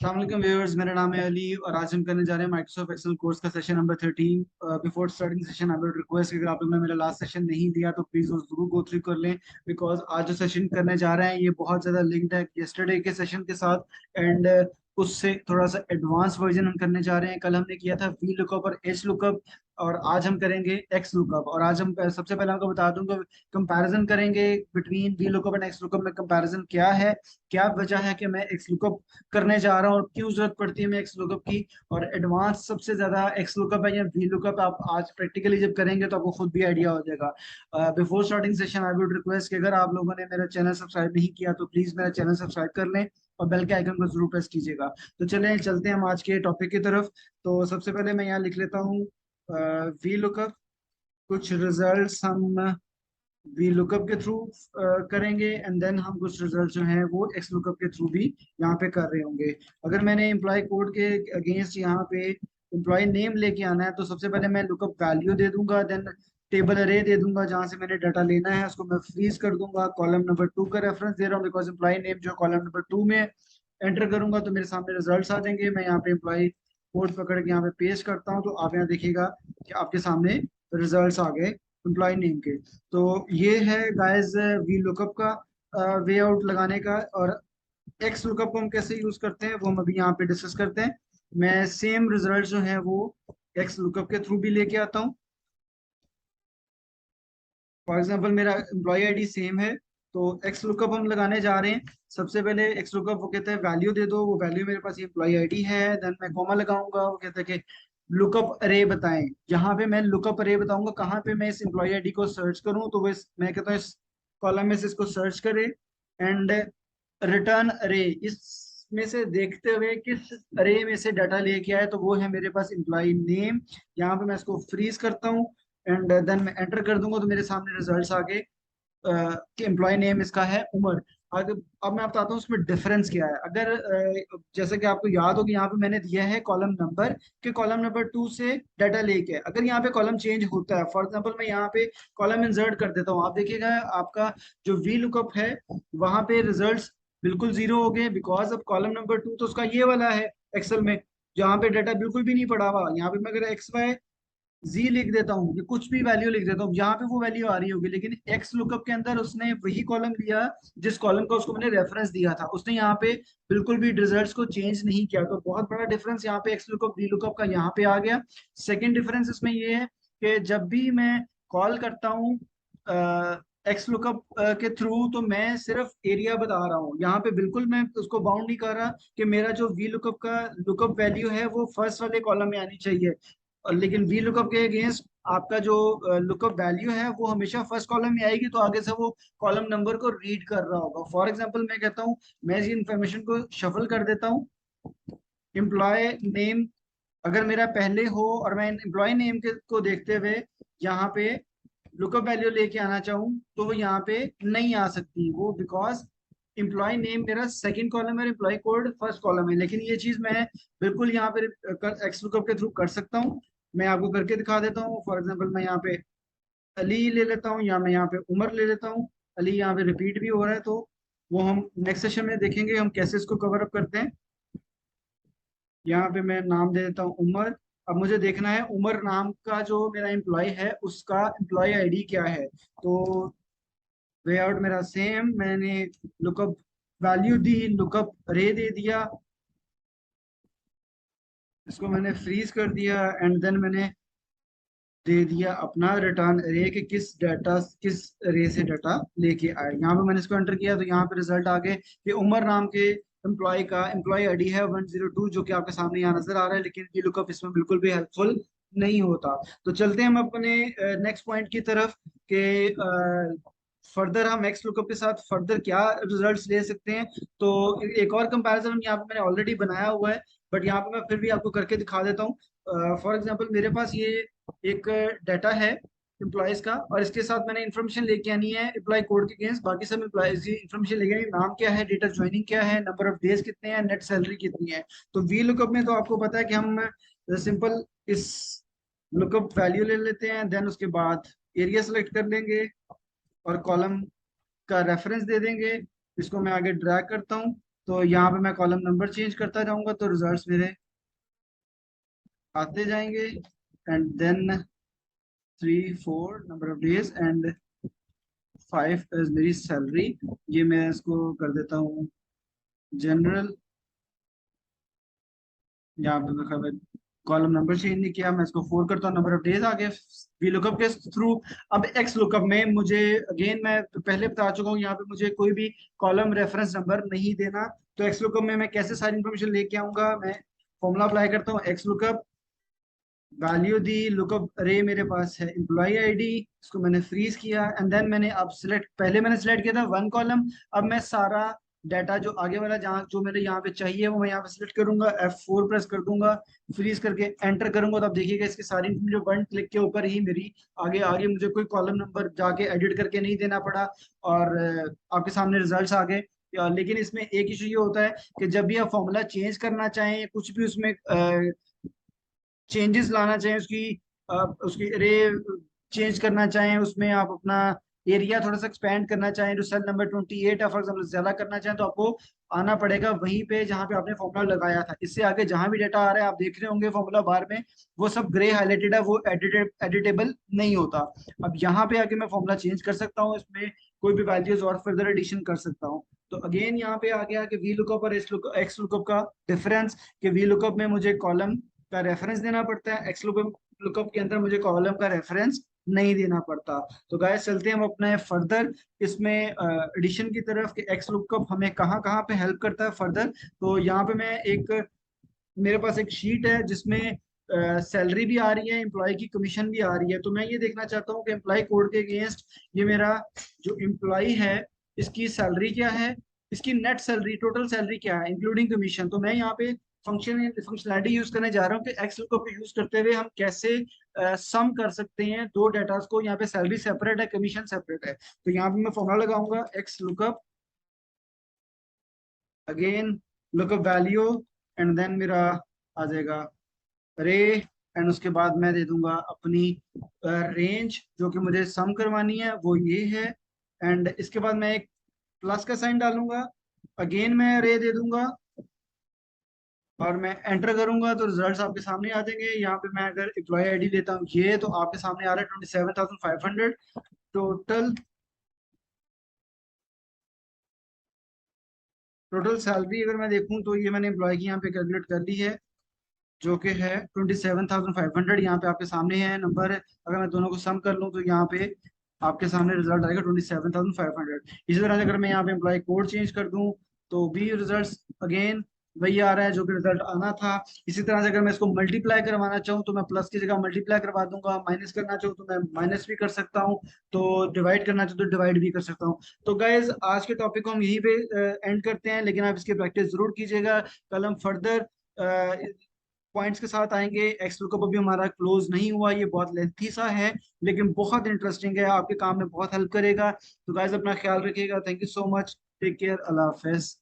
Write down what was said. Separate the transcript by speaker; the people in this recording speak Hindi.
Speaker 1: अस्सलाम वालेकुम व्यूअर्स, मेरा नाम है अली और आज हम करने जा रहे हैं माइक्रोसॉफ्ट एक्सेल कोर्स का session number 13। Before starting session I would request, अगर आप लोगों ने मेरा लास्ट सेशन नहीं दिया तो प्लीज उस जरूर गो थ्रू कर लें, बिकॉज आज जो सेशन करने जा रहे हैं ये बहुत ज़्यादा लिंक्ड है यस्टरडे के सेशन के साथ। एंड उससे थोड़ा सा एडवांस वर्जन हम करने जा रहे हैं। कल हमने किया था वी लुकअप और एच लुकअप, और आज हम करेंगे एक्स लुकअप। और आज हम सबसे पहले आपको बता दूंगा, कंपैरिजन करेंगे between V lookup and x lookup में कंपैरिजन क्या है, क्या वजह है कि मैं एक्स लुकअप करने जा रहा हूँ और क्यों जरूरत पड़ती है मैं एक्स लुकअप की। और एडवांस सबसे ज्यादा एक्स लुकअप है या वी लुकअप, आप आज प्रैक्टिकली जब करेंगे तो आपको खुद भी आइडिया हो जाएगा। Before starting session I would request कि अगर आप लोगों ने मेरा चैनल सब्सक्राइब नहीं किया तो प्लीज मेरा चैनल सब्सक्राइब कर लें और बेल के आइकन को जरूर प्रेस कीजिएगा। तो चलें चलते हैं हम आज के टॉपिक की तरफ। तो सबसे पहले मैं यहाँ लिख लेता हूँ वी लुकअप। कुछ रिजल्ट्स हम वी लुकअप के थ्रू करेंगे एंड देन हम कुछ रिजल्ट जो हैं वो एक्स लुकअप के थ्रू भी यहाँ पे कर रहे होंगे। अगर मैंने एम्प्लॉय कोड के अगेंस्ट यहाँ पे एम्प्लॉय नेम लेके आना है तो सबसे पहले मैं लुकअप वैल्यू दे दूंगा, देन टेबल अरे दे दूंगा जहां से मैंने डाटा लेना है उसको मैं फ्रीज कर दूंगा। कॉलम नंबर 2 का रेफरेंस दे रहा हूँ बिकॉज एम्प्लॉय नेम जो कॉलम नंबर 2 में एंटर करूंगा तो मेरे सामने रिजल्ट्स आ जाएंगे। मैं यहाँ पे एम्प्लॉय कोड पकड़ के यहाँ पे पेस्ट करता हूँ तो आप यहाँ देखिएगा कि आपके सामने रिजल्ट्स आ गए एम्प्लॉय नेम के। तो ये है गाइस वी लुकअप का वे आउट लगाने का। और एक्स लुकअप को हम कैसे यूज करते हैं वो हम अभी यहाँ पे डिस्कस करते हैं। मैं सेम रिजल्ट जो है वो एक्स लुकअप के थ्रू भी लेके आता हूँ। फॉर एग्जाम्पल मेरा एम्प्लॉय आईडी सेम है तो एक्स लुकअप हम लगाने जा रहे हैं। सबसे पहले एक्स लुकअप वो कहते हैं वैल्यू दे दो, वो वैल्यू मेरे पास एम्प्लॉय आईडी है। देन मैं कॉमा लगाऊंगा, वो कहता है कि लुकअप अरे बताएं। यहाँ पे मैं लुकअप अरे बताऊंगा कहाँ पे मैं इस एम्प्लॉय आईडी को सर्च करूँ, तो वो मैं कहता हूँ इस कॉलम में से इसको सर्च करे एंड रिटर्न अरे इसमें से देखते हुए किस अरे में से डाटा लेके आए, तो वो है मेरे पास एम्प्लॉय नेम। यहाँ पे मैं इसको फ्रीज करता हूँ एंड देन मैं एंटर कर दूंगा तो मेरे सामने रिजल्ट्स आ गए कि एम्प्लॉय नेम इसका है उमर। अब मैं बताता हूँ उसमें डिफरेंस क्या है। अगर जैसे कि आपको याद हो कि यहाँ पे मैंने दिया है कॉलम नंबर कि कॉलम नंबर 2 से डाटा लेके, अगर यहाँ पे कॉलम चेंज होता है, फॉर एग्जांपल मैं यहाँ पे कॉलम इंसर्ट कर देता हूँ, आप देखिएगा आपका जो वी लुकअप है वहां पे रिजल्ट्स बिल्कुल जीरो हो गए बिकॉज अब कॉलम नंबर 2 तो उसका ये वाला है एक्सेल में जहाँ पे डाटा बिल्कुल भी नहीं पड़ा हुआ। यहाँ पे मैं अगर एक्स वाई जी लिख देता हूँ या कुछ भी वैल्यू लिख देता हूँ यहाँ पे वो वैल्यू आ रही होगी, लेकिन एक्स लुकअप के अंदर उसने वही कॉलम लिया जिस कॉलम का उसको मैंने रेफरेंस दिया था, उसने यहाँ पे बिल्कुल भी रिजल्ट्स को चेंज नहीं किया। तो बहुत बड़ा डिफरेंस यहाँ पे एक्स लुकअप वी लुकअप का यहाँ पे आ गया। सेकेंड डिफरेंस इसमें ये है कि जब भी मैं कॉल करता हूँ एक्स लुकअप के थ्रू तो मैं सिर्फ एरिया बता रहा हूँ, यहाँ पे बिल्कुल मैं उसको बाउंड नहीं कर रहा कि मेरा जो वी लुकअप का लुकअप वैल्यू है वो फर्स्ट वाले कॉलम में आनी चाहिए। और लेकिन वी लुकअप के अगेंस्ट आपका जो लुकअप वैल्यू है वो हमेशा फर्स्ट कॉलम में आएगी, तो आगे से वो कॉलम नंबर को रीड कर रहा होगा। फॉर एग्जांपल मैं कहता हूँ, मैं इस इंफॉर्मेशन को शफल कर देता हूँ। एम्प्लॉय नेम अगर मेरा पहले हो और मैं एम्प्लॉय नेम के को देखते हुए यहाँ पे लुकअप वैल्यू लेके आना चाहूँ तो वो यहाँ पे नहीं आ सकती, वो बिकॉज एम्प्लॉय नेम मेरा सेकंड कॉलम है, एम्प्लॉय कोड फर्स्ट कॉलम है। लेकिन ये चीज मैं बिल्कुल यहाँ पे एक्स लुकअप के थ्रू कर सकता हूँ। मैं आपको करके दिखा देता हूँ। फॉर एग्जाम्पल मैं यहाँ पे अली ले लेता हूँ या मैं यहाँ पे उमर ले लेता हूँ। अली यहाँ पे रिपीट भी हो रहा है तो वो हम नेक्स्ट सेशन में देखेंगे हम कैसे इसको कवर अप करते हैं। यहाँ पे मैं नाम दे देता हूँ उमर। अब मुझे देखना है उमर नाम का जो मेरा एम्प्लॉय है उसका एम्प्लॉय आईडी क्या है। तो वे आउट मेरा सेम, मैंने लुकअप वैल्यू दी, लुकअप रे दे दिया, इसको मैंने फ्रीज कर दिया एंड देन मैंने दे दिया अपना रिटर्न रे के किस रे से डाटा लेके आए। यहाँ पे मैंने इसको एंटर किया तो यहाँ पे रिजल्ट आ गए कि उमर नाम के एम्प्लॉय का एम्प्लॉय आईडी है 102, जो कि आपके सामने यहाँ नजर आ रहा है, लेकिन ये लुकअप इसमें बिल्कुल भी हेल्पफुल नहीं होता। तो चलते हैं हम अपने नेक्स्ट पॉइंट की तरफ कि फर्दर हम एक्स लुकअप के साथ फर्दर क्या रिजल्ट्स ले सकते हैं। तो एक और कंपैरिजन यहाँ पे मैंने ऑलरेडी बनाया हुआ है, बट यहाँ पे मैं फिर भी आपको करके दिखा देता हूँ। फॉर एग्जांपल मेरे पास ये एक डाटा है एम्प्लॉयज का और इसके साथ मैंने इन्फॉर्मेशन लेके आनी है एम्प्लॉय कोड के अगेंस्ट, बाकी सब एम्प्लॉयज इन्फॉर्मेशन लेके आनी है, नाम क्या है, डेट ऑफ ज्वाइनिंग क्या है, नंबर ऑफ डेज कितने हैं, नेट सैलरी कितनी है। तो वी लुकअप में तो आपको पता है कि हम सिंपल इस लुकअप वैल्यू ले लेते हैं, देन उसके बाद एरिया सेलेक्ट कर लेंगे और कॉलम का रेफरेंस दे देंगे। इसको मैं आगे ड्रैग करता हूँ तो यहाँ पे मैं कॉलम नंबर चेंज करता जाऊंगा तो रिजल्ट्स मेरे आते जाएंगे। And then 3 4 number of days and 5 is मेरी सैलरी। ये मैं इसको कर देता हूँ जनरल। यहाँ पे मैं कॉलम नंबर चेंज नहीं किया, मैं इसको 4 करता हूँ, नंबर ऑफ डेज आ गए वी लुकअप के थ्रू। अब एक्स लुकअप में मुझे अगेन मैं पहले बता चुका हूँ, यहाँ पे मुझे कोई भी कॉलम रेफरेंस नंबर नहीं देना। तो एक्स लुकअप में मैं कैसे सारी इंफॉर्मेशन लेके आऊंगा, मैं फॉर्मूला अप्लाई करता हूँ। एक्स लुकअप वैल्यू दी, लुकअप अरे मेरे पास है एम्प्लॉय आईडी, इसको मैंने फ्रीज किया एंड देन मैंने अब सिलेक्ट, पहले मैंने सिलेक्ट किया था 1 कॉलम। अब मैं सारा डाटा जो आगे वाला जहाँ जो मेरे यहाँ पे चाहिए वो मैं यहाँ पे सिलेक्ट करूंगा, F4 प्रेस कर दूंगा, फ्रीज करके एंटर करूंगा। तो आप देखिएगा इसकी सारी जो 1 क्लिक के ऊपर ही मेरी आगे आगे मुझे कोई कॉलम नंबर जाके एडिट करके नहीं देना पड़ा और आपके सामने रिजल्ट्स आ गए। लेकिन इसमें एक इशू ये होता है कि जब भी आप फॉर्मूला चेंज करना चाहें, कुछ भी उसमें चेंजेस लाना चाहें, उसकी रे चेंज करना चाहें, उसमें आप अपना एरिया थोड़ा सा एक्सपेंड करना चाहें, जो सेल नंबर 28 है फॉर एग्जाम्पल ज्यादा करना चाहें, तो आपको आना पड़ेगा वहीं पे जहां पे आपने फॉर्मूला लगाया था। इससे आगे जहां भी डेटा आ रहा है आप देख रहे होंगे फॉर्मूला बार में, वो सब ग्रे हाईलाइटेड है, वो एडिटेबल नहीं होता। अब यहाँ पे आके मैं फॉर्मूला चेंज कर सकता हूँ, इसमें कोई भी वैल्यूज और फर्दर एडिशन कर सकता हूँ। तो अगेन यहाँ पे आ गया कि वी लुकअप और एक्स लुकअप का डिफरेंस, कि वी लुकअप में मुझे कॉलम का रेफरेंस देना पड़ता है, एक्स लुकअप के अंदर मुझे कॉलम का रेफरेंस नहीं देना पड़ता। तो गाइस चलते हैं हम अपने फर्दर इसमें एडिशन की तरफ, कि एक्स लुकअप हमें कहाँ कहाँ पे हेल्प करता है फर्दर। तो यहाँ पे मैं एक, मेरे पास एक शीट है जिसमें सैलरी भी आ रही है, एम्प्लॉय की कमीशन भी आ रही है। तो मैं ये देखना चाहता हूँ कि एम्प्लॉय कोड के अगेंस्ट ये मेरा जो एम्प्लॉय है इसकी सैलरी क्या है, इसकी नेट सैलरी टोटल सैलरी क्या है इंक्लूडिंग कमीशन। तो मैं यहाँ पे फंक्शनैलिटी यूज करने जा रहा हूँ कि एक्स लुकअप यूज करते हुए हम कैसे सम कर सकते हैं दो डेटास को। यहाँ पे सैलरी सेपरेट है, कमीशन सेपरेट है। तो यहाँ पे मैं फॉर्मूला लगाऊंगा X lookup, again lookup value and then मेरा आ जाएगा रे, एंड उसके बाद मैं दे दूंगा अपनी रेंज जो कि मुझे सम करवानी है वो ये है। एंड इसके बाद मैं एक प्लस का साइन डालूंगा, अगेन मैं रे दे दूंगा और मैं एंटर करूंगा तो रिजल्ट्स आपके सामने आ जाएंगे। यहाँ पे मैं अगर एम्प्लॉय आईडी लेता हूँ ये, तो आपके सामने आ रहा है 27,500 टोटल। टोटल सैलरी अगर मैं देखूं तो ये मैंने एम्प्लॉय की यहाँ पे कैलकुलेट कर ली है, जो कि है 27,500। यहाँ पे आपके सामने है नंबर, अगर मैं दोनों को सम कर लूँ तो यहाँ पे आपके सामने रिजल्ट आएगा 27,500। इसी तरह से अगर मैं यहाँ पे एम्प्लॉय कोड चेंज कर दूँ तो भी रिजल्ट अगेन वही आ रहा है जो कि रिजल्ट आना था। इसी तरह से अगर मैं इसको मल्टीप्लाई करवाना चाहूँ तो मैं प्लस की जगह मल्टीप्लाई करवा दूंगा, माइनस करना चाहूँ तो मैं माइनस भी कर सकता हूँ, तो डिवाइड करना चाहूँ तो डिवाइड भी कर सकता हूँ। तो गाइज आज के टॉपिक को हम यहीं पे एंड करते हैं, लेकिन आप इसकी प्रैक्टिस जरूर कीजिएगा। कल हम फर्दर पॉइंट्स के साथ आएंगे। एक्स लुकअप अभी हमारा क्लोज नहीं हुआ, ये बहुत लेंथी सा है लेकिन बहुत इंटरेस्टिंग है, आपके काम में बहुत हेल्प करेगा। तो गाइज अपना ख्याल रखिएगा, thank you so much, take care, अल्लाह हाफिज।